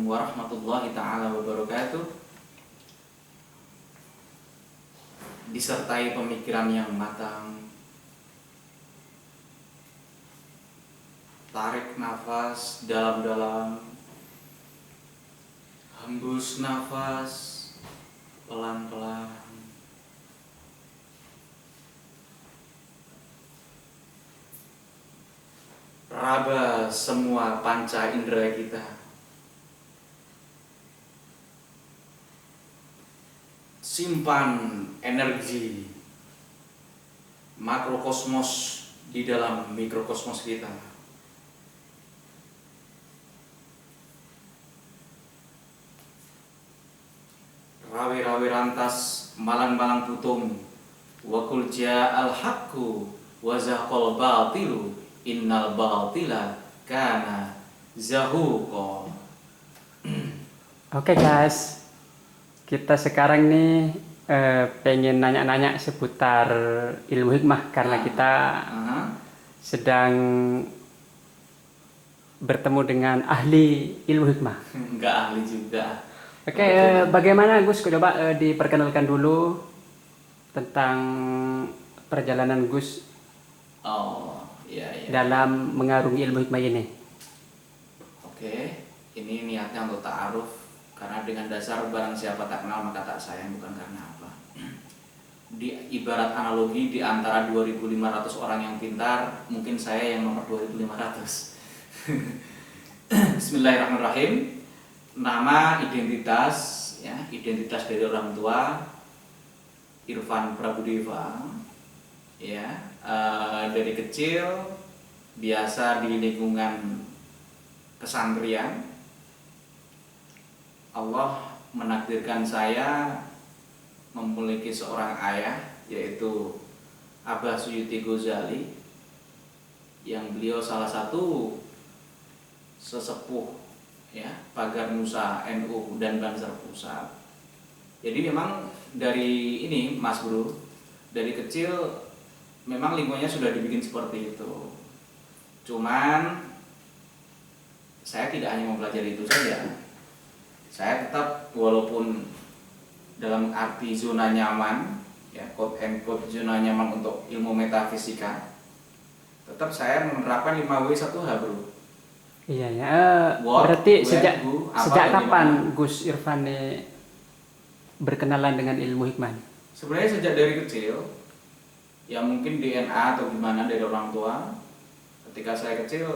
warahmatullahi taala wabarakatuh. Disertai pemikiran yang matang, tarik nafas dalam-dalam, hembus nafas pelan-pelan. Raba semua panca indera kita. Simpan energi makrokosmos di dalam mikrokosmos kita. Rawi-rawi rantas, malang-malang putung. Wa qul ja'al haqqu wa zahaqal batilu innal batila kana zahuqa. Oke guys, kita sekarang nih pengen nanya-nanya seputar ilmu hikmah karena kita sedang bertemu dengan ahli ilmu hikmah. Enggak ahli juga. Oke, bagaimana Gus? Coba diperkenalkan dulu tentang perjalanan Gus Iya. dalam mengarungi ilmu hikmah ini. Oke, ini niatnya untuk ta'aruf, karena dengan dasar barang siapa tak kenal maka tak sayang, bukan karena apa. Di ibarat analogi, di antara 2.500 orang yang pintar, mungkin saya yang nomor 2.500. Bismillahirrahmanirrahim. Nama, identitas dari orang tua Irfan Prabudeva. Dari kecil biasa di lingkungan pesantren. Allah menakdirkan saya memiliki seorang ayah, yaitu Abah Suyuti Ghazali, yang beliau salah satu sesepuh Pagar Nusa NU dan Banser Pusat. Jadi memang dari ini Mas Bro, dari kecil memang lingkungannya sudah dibikin seperti itu. Cuman saya tidak hanya mempelajari itu saja. Saya tetap, walaupun dalam arti zona nyaman, quote and quote zona nyaman untuk ilmu metafisika, tetap saya menerapkan 5W1H Bro. Iya ya. Berarti sejak kapan Gus Irfan berkenalan dengan ilmu hikmah? Sebenarnya sejak dari kecil, ya mungkin DNA atau gimana dari orang tua. Ketika saya kecil,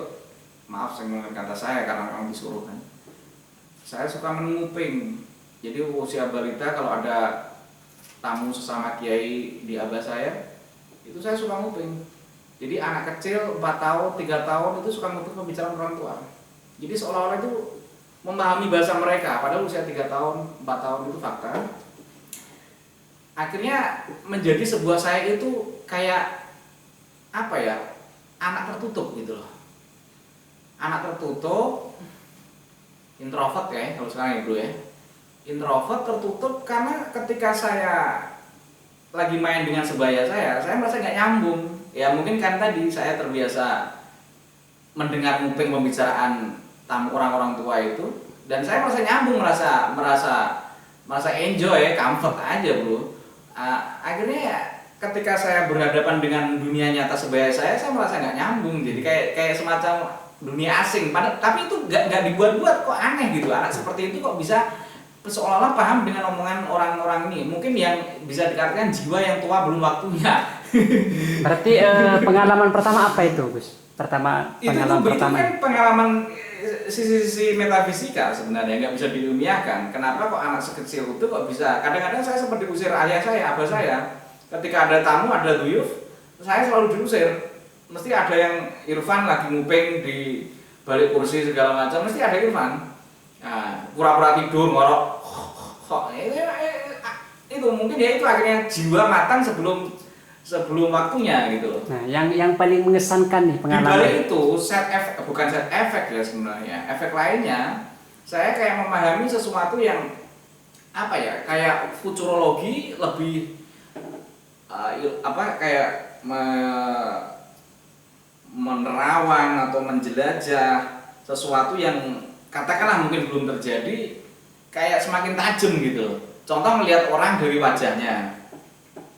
maaf saya menggunakan kata saya karena memang disuruh kan, saya suka menguping. Jadi usia balita kalau ada tamu sesama kiai di abah saya, itu saya suka nguping. Jadi anak kecil 4 tahun, 3 tahun itu suka nguping pembicaraan orang tua. Jadi seolah-olah itu memahami bahasa mereka, padahal usia 3 tahun, 4 tahun itu fakta. Akhirnya menjadi sebuah saya itu kayak anak tertutup gitu loh. Anak tertutup, introvert kalau sekarang ya Bro ya. Introvert, tertutup, karena ketika saya lagi main dengan sebaya saya merasa nggak nyambung. Ya mungkin kan tadi saya terbiasa mendengar nguping pembicaraan tamu orang-orang tua itu, dan saya merasa nyambung, merasa enjoy, comfort aja Bro. Akhirnya ketika saya berhadapan dengan dunia nyata sebaya saya merasa nggak nyambung. Jadi kayak semacam dunia asing. Tapi itu nggak dibuat-buat, kok aneh gitu. Anak seperti itu kok bisa seolah-olah paham dengan omongan orang-orang ini. Mungkin yang bisa dikatakan jiwa yang tua belum waktunya. Berarti pengalaman pertama apa itu Gus? Pengalaman pertama kan pengalaman sisi metafisika sebenarnya, nggak bisa diilmiahkan. Kenapa kok anak sekecil itu kok bisa? Kadang-kadang saya seperti diusir ayah saya, abah saya. Ketika ada tamu, ada duyuf, saya selalu diusir. Mesti ada yang Irfan lagi nguping di balik kursi segala macam, mesti ada Irfan. Nah, pura-pura tidur, ngorok. Itu mungkin itu akhirnya jiwa matang sebelum waktunya gitu loh. Nah, yang paling mengesankan nih pengalaman. Di balik itu bukan set efek ya sebenarnya. Efek lainnya, saya kayak memahami sesuatu yang kayak futurologi lebih menerawang atau menjelajah sesuatu yang katakanlah mungkin belum terjadi, kayak semakin tajam gitu. Contoh melihat orang dari wajahnya,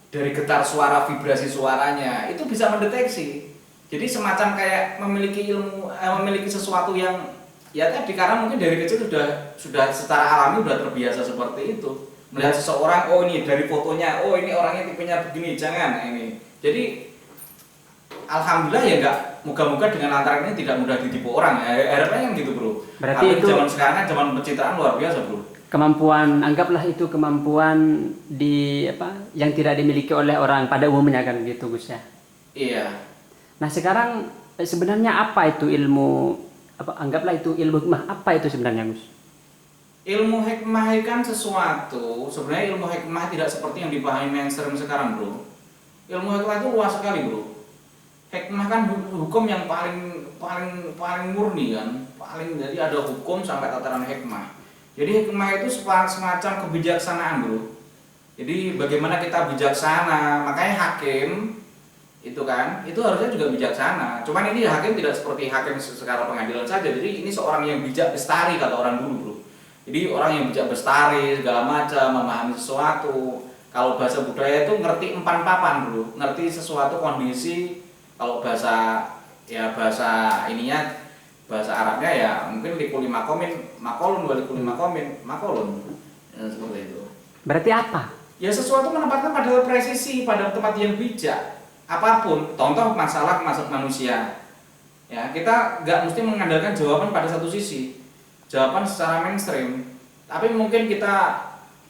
dari getar suara, vibrasi suaranya, itu bisa mendeteksi. Jadi semacam kayak memiliki ilmu, memiliki sesuatu yang ya tadi, karena mungkin dari kecil sudah secara alami sudah terbiasa seperti itu. Melihat seseorang, oh ini dari fotonya, oh ini orangnya tipenya begini, jangan ini. Jadi alhamdulillah ya enggak, moga-moga dengan lantaran ini tidak mudah ditipu orang. Harapannya kan gitu, Bro. Berarti tapi itu zaman sekarang kan zaman pencitraan luar biasa, Bro. kemampuan, anggaplah itu kemampuan di apa yang tidak dimiliki oleh orang pada umumnya kan gitu Gus ya. Iya. Nah sekarang sebenarnya apa itu ilmu, apa anggaplah itu ilmu hikmah, apa itu sebenarnya Gus? Ilmu hikmah kan sesuatu, sebenarnya ilmu hikmah tidak seperti yang dipahami mainstream sekarang, Bro. Ilmu hikmah itu luas sekali, Bro. Hikmah kan hukum yang paling murni kan, paling, jadi ada hukum sampai tataran hikmah. Jadi hikmah itu semacam kebijaksanaan, Bro. Jadi bagaimana kita bijaksana, makanya hakim itu kan, itu harusnya juga bijaksana. Cuman ini hakim tidak seperti hakim secara pengadilan saja. Jadi ini seorang yang bijak bestari kata orang dulu, Bro. Jadi orang yang bijak bestari segala macam, memahami sesuatu. Kalau bahasa budaya itu ngerti empan papan, Bro. Ngerti sesuatu kondisi. Kalau bahasa ininya, bahasa Arabnya ya mungkin likuli makomin makolun, walikuli makolun. Ya, seperti itu. Berarti apa? Ya sesuatu menempatkan pada presisi, pada tempat yang bijak. Apapun, contoh masalah manusia. Ya, kita nggak mesti mengandalkan jawaban pada satu sisi. Jawaban secara mainstream, tapi mungkin kita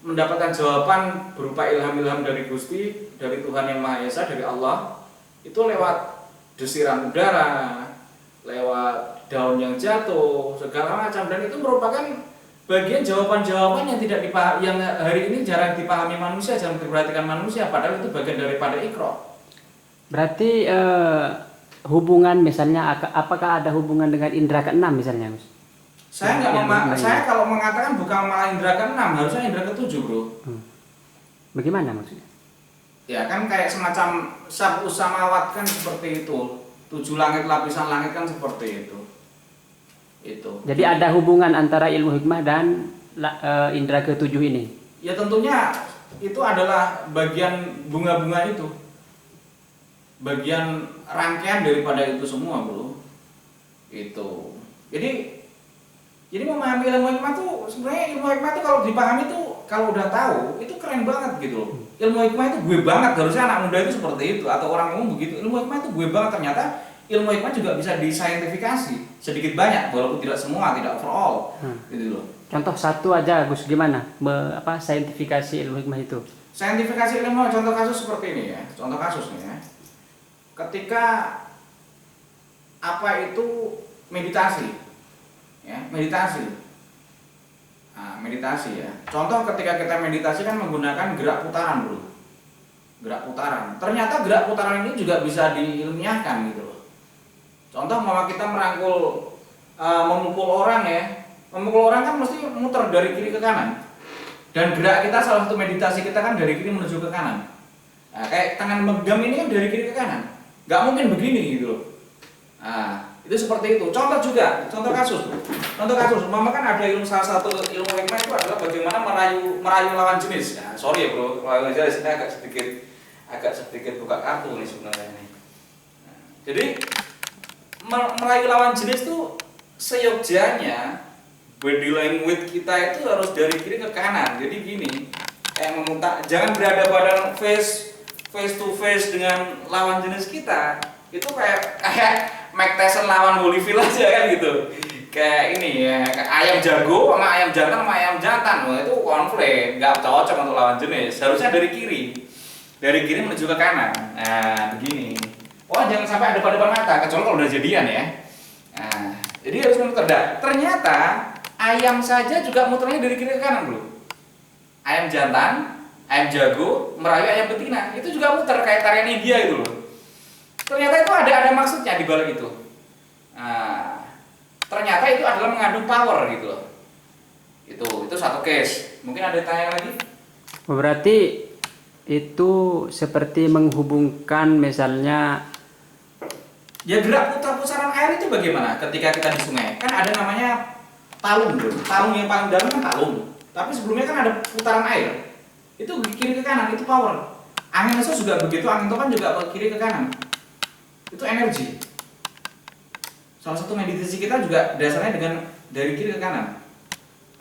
mendapatkan jawaban berupa ilham-ilham dari Gusti, dari Tuhan Yang Maha Esa, dari Allah, itu lewat desiran udara, lewat daun yang jatuh, segala macam, dan itu merupakan bagian jawaban-jawaban yang tidak yang hari ini jarang dipahami manusia, jarang diperhatikan manusia, padahal itu bagian daripada Iqra. Berarti hubungan misalnya, apakah ada hubungan dengan indera keenam misalnya Gus? Saya saya kalau mengatakan bukan malah indera keenam, harusnya indera ketujuh, Bro. Bagaimana maksudnya? Ya kan kayak semacam sab'us samawat kan seperti itu. 7 langit, lapisan langit kan seperti itu. Itu. Jadi ada hubungan antara ilmu hikmah dan indera ketujuh ini? Ya tentunya itu adalah bagian bunga-bunga itu. Bagian rangkaian daripada itu semua, Bro. Itu. Jadi memahami ilmu hikmah tuh, sebenarnya ilmu hikmah tuh kalau dipahami tuh, kalau udah tahu itu keren banget gitu loh. Ilmu hikmah itu gue banget, harusnya anak muda itu seperti itu, atau orang umum begitu. Ilmu hikmah itu gue banget, ternyata ilmu hikmah juga bisa disaintifikasi sedikit banyak, walaupun tidak semua, tidak overall, gitu loh. Contoh satu aja Gus, gimana saintifikasi ilmu hikmah itu? Saintifikasi ilmu, contoh kasus seperti ini ya, contoh kasus nih ya. Ketika apa itu meditasi, ya meditasi. Nah, meditasi ya. Contoh ketika kita meditasi kan menggunakan gerak putaran, Bro. Gerak putaran. Ternyata gerak putaran ini juga bisa diilmiahkan gitu loh. Contoh mau kita memukul orang ya. Memukul orang kan mesti muter dari kiri ke kanan. Dan gerak kita, salah satu meditasi kita kan dari kiri menuju ke kanan. Nah, kayak tangan megang ini kan dari kiri ke kanan. Gak mungkin begini gitu loh. Nah, itu seperti itu. Contoh juga, contoh kasus. Mama kan ada salah satu ilmu hikmah itu adalah bagaimana merayu lawan jenis. Nah, sorry ya, Bro, kalau aja sini agak sedikit buka kartu nih sebenarnya ini. Nah, jadi merayu lawan jenis tuh seyogyanya body language kita itu harus dari kiri ke kanan. Jadi gini, kayak memutar, jangan berhadapan face to face dengan lawan jenis kita. Itu kayak Mike Tyson lawan Holyfield aja kan gitu. Kayak ini ya, kayak ayam jago sama ayam jantan, wah itu konflik, nggak cocok untuk lawan jenis. Harusnya dari kiri menuju ke kanan. Nah begini. Oh jangan sampai ada pada depan mata, kecuali kalau udah jadian ya. Nah, jadi harus muter. Ternyata ayam saja juga muternya dari kiri ke kanan, Bro. Ayam jantan, ayam jago merayu ayam betina, itu juga muter kayak tarian India gitu loh. Ternyata itu ada maksudnya di balik itu. Nah, ternyata itu adalah mengandung power gitu loh. Itu satu case. Mungkin ada tanya lagi? Berarti itu seperti menghubungkan misalnya ya gerak putar-pusaran air itu bagaimana ketika kita di sungai? Kan ada namanya talung bro, talung yang paling dalam kan talung, tapi sebelumnya kan ada putaran air, itu kiri ke kanan, itu power. Angin mesra juga begitu, angin topan juga ke kiri ke kanan, itu energi. Salah satu meditasi kita juga dasarnya dengan dari kiri ke kanan.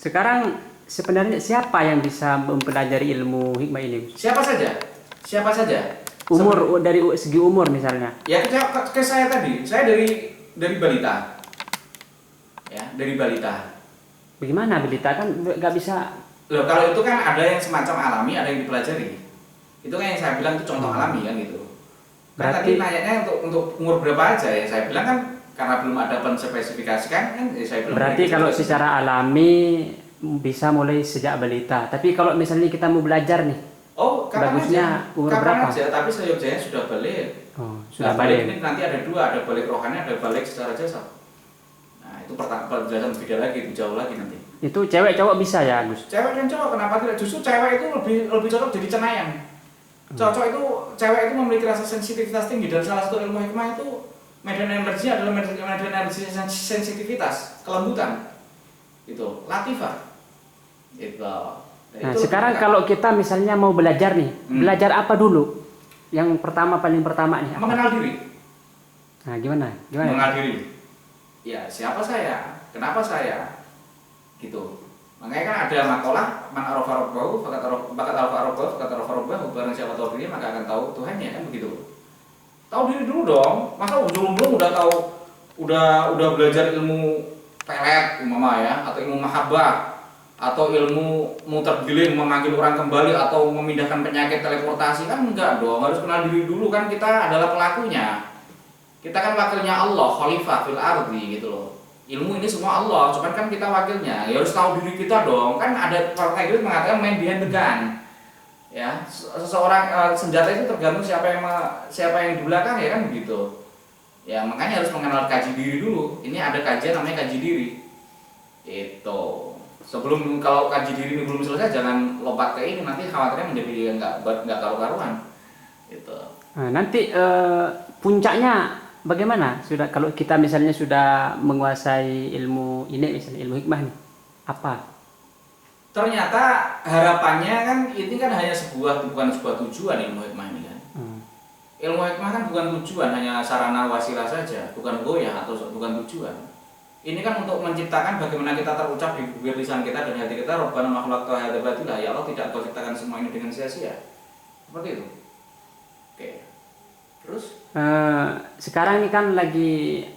Sekarang sebenarnya siapa yang bisa mempelajari ilmu hikmah ini? Siapa saja, siapa saja. Umur, dari segi umur misalnya. Ya ke saya tadi, saya dari balita, ya dari balita. Bagaimana balita kan nggak bisa. Loh, kalau itu kan ada yang semacam alami, ada yang dipelajari. Itu kan yang saya bilang itu contoh alami kan gitu. Kan Berarti tadi nanyanya untuk umur berapa aja ya, saya bilang kan karena belum ada penspesifikasikan kan, ya saya bilang. berarti kalau secara alami bisa mulai sejak balita. Tapi kalau misalnya kita mau belajar nih, Oh, kapan bagusnya aja, umur kapan berapa? aja, tapi seyogyanya sudah balik. Oh, Nah, sudah balik balik. ini nanti ada dua, ada balik rohani, ada balik secara jasad. Nah, itu penjelasan beda lagi, itu jauh lagi nanti. Itu cewek cowok bisa ya, Gus? Cewek dan cowok kenapa tidak? Justru cewek itu lebih cocok jadi cenayang. Cocok itu cewek itu memiliki rasa sensitivitas tinggi, dan salah satu ilmu hikmah itu medan energi adalah medan energi sensitivitas, kelembutan. Itu latifah. Itu. Nah, sekarang kalau kita misalnya mau belajar nih, belajar apa dulu? Yang pertama, paling pertama nih apa? Mengenal diri. Nah, gimana? Gimana? Mengenal diri. Ya, siapa saya? Kenapa saya? Gitu. Makanya kan ada makalah man arafa rabbahu faqad arafa rabbahu, barang siapa tahu diri maka akan tahu Tuhannya, kan begitu. Tahu diri dulu dong. Masa belum udah tahu udah belajar ilmu pelet umpama ya, atau ilmu mahabbah, atau ilmu muter giling memanggil orang kembali, atau memindahkan penyakit teleportasi, kan enggak dong. Harus kenal diri dulu, kan kita adalah pelakunya. Kita kan wakilnya Allah, khalifah fil ardi gitu loh. Ilmu ini semua Allah, cuman kan kita wakilnya. Ya harus tahu diri kita dong. Kan ada partai Inggris mengatakan main behind the gun. Ya, seseorang senjata itu tergantung siapa yang di belakang, ya kan begitu. Ya, makanya harus mengenal kaji diri dulu. Ini ada kajian namanya kaji diri. Itu. Sebelum kalau kaji diri ini belum selesai, jangan lompat ke ini, nanti khawatirnya menjadi nggak karu-karuan. Gitu. Nah, nanti puncaknya bagaimana? Sudah kalau kita misalnya sudah menguasai ilmu ini, misalnya ilmu hikmah nih, apa? Ternyata harapannya kan ini kan hanya bukan sebuah tujuan ilmu hikmah ini kan. Ilmu hikmah kan bukan tujuan, hanya sarana wasilah saja, bukan goyah atau bukan tujuan. Ini kan untuk menciptakan bagaimana kita terucap di bibir lisan kita dan hati kita, Rabbana ma khalaqta hadza batila, ya Allah tidak Kau ciptakan semua ini dengan sia-sia. Seperti itu. Oke. Terus Sekarang ini kan lagi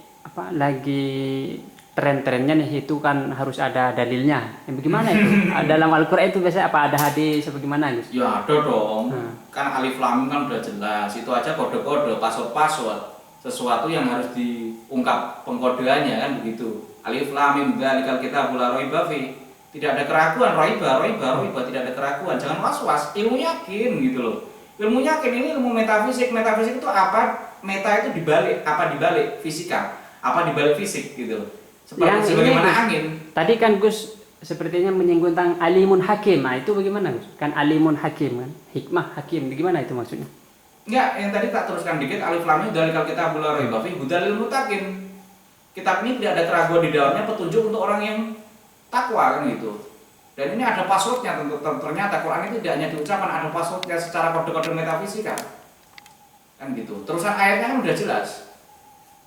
tren-trennya nih, itu kan harus ada dalilnya. Bagaimana itu? Dalam Al-Qur'an itu biasanya apa, ada hadis apa gimana, Gus? ya ada dong. Kan alif lam mim kan udah jelas. Itu aja kode-kode, password-password. Sesuatu yang harus diungkap pengkodeannya, kan begitu. Alif lam mim dzalikal kitabul la raiba fi. Tidak ada keraguan, raiba, tidak ada keraguan. Jangan was-was, ilmu yakin gitu loh. Ilmu yakin ini ilmu metafisik. Metafisik itu apa? Meta itu dibalik, apa dibalik fisika, apa dibalik fisik gitu. Seperti sebagaimana angin. Tadi kan Gus sepertinya menyinggung tentang alimun hakim. Nah, itu bagaimana, Gus? Kan alimun hakim kan, hikmah hakim. Bagaimana itu maksudnya? Enggak, yang tadi tak teruskan dikit, alif lam mim dzalikal kitabul la raiba fi hudal lil muttaqin. Kitab ini tidak ada keraguan di dalamnya, petunjuk untuk orang yang takwa, kan gitu. Dan ini ada passwordnya, ternyata Quran itu tidak hanya diucapkan, ada passwordnya secara kode-kode metafisika, kan gitu. Terusan ayatnya kan udah jelas.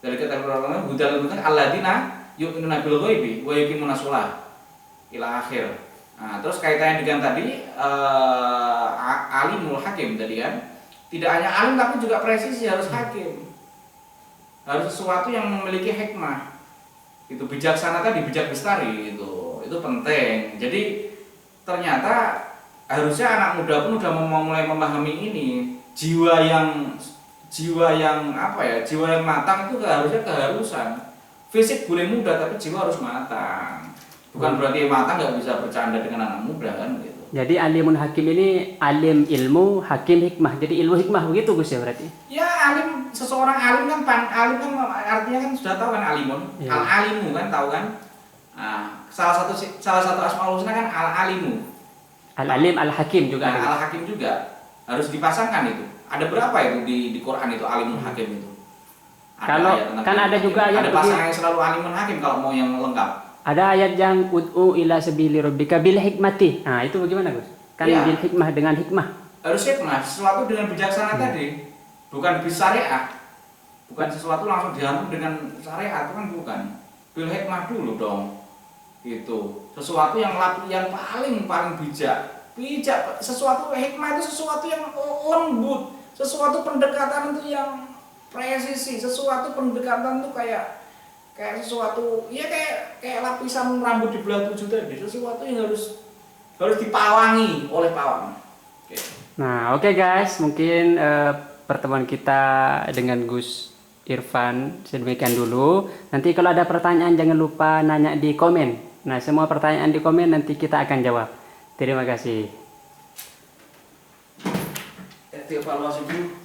Dari kitab Al-Qur'an hudal lil muttaqin alladzina yu'minuna bil ghaibi wa yuqimuna shalah ila akhir. Nah, terus kaitannya dengan tadi alimul hakim tadi kan. Tidak hanya alim tapi juga presisi, harus hakim. Harus sesuatu yang memiliki hikmah. Itu bijaksana tadi, bijak bestari itu. Itu penting. Jadi ternyata harusnya anak muda pun udah mulai memahami ini. Jiwa yang matang itu harusnya keharusan. Fisik boleh muda tapi jiwa harus matang. Bukan berarti matang nggak bisa bercanda dengan anak muda kan gitu. Jadi alimun hakim ini alim ilmu, hakim hikmah. Jadi ilmu hikmah begitu, Gus, ya berarti? Ya, alim, seseorang alim kan alim kan artinya kan sudah tahu kan alimun. Ya. Al-alimu kan tahu kan? Nah, salah satu asmaul husna kan al-alimu. Al-alim, al-hakim juga. Nah, al-hakim juga. Harus dipasangkan itu. Ada berapa itu di Quran itu alimun hakim itu? Kalau kan ada juga yang ada pasangan yang selalu alimun hakim kalau mau yang lengkap. ada ayat yang ud'u ila sabili rabbika bil hikmati. Nah, itu bagaimana, Gus? Kan Iya. bil hikmah dengan hikmah. Harus hikmah, sesuatu dengan bijaksana tadi, bukan bis syariah, bukan sesuatu langsung dihantam dengan syariat, itu kan bukan. Bil hikmah dulu dong, gitu. Sesuatu yang paling bijak, sesuatu hikmah itu sesuatu yang lembut, sesuatu pendekatan itu yang presisi, sesuatu pendekatan itu kayak sesuatu ya kayak lapisan rambut di belah 7 tadi, sesuatu yang harus dipawangi oleh pawang. Oke. Nah, oke guys, mungkin pertemuan kita dengan Gus Irfan sedemikian dulu. Nanti kalau ada pertanyaan jangan lupa nanya di komen. Nah, semua pertanyaan di komen nanti kita akan jawab. Terima kasih. Evaluasi dulu.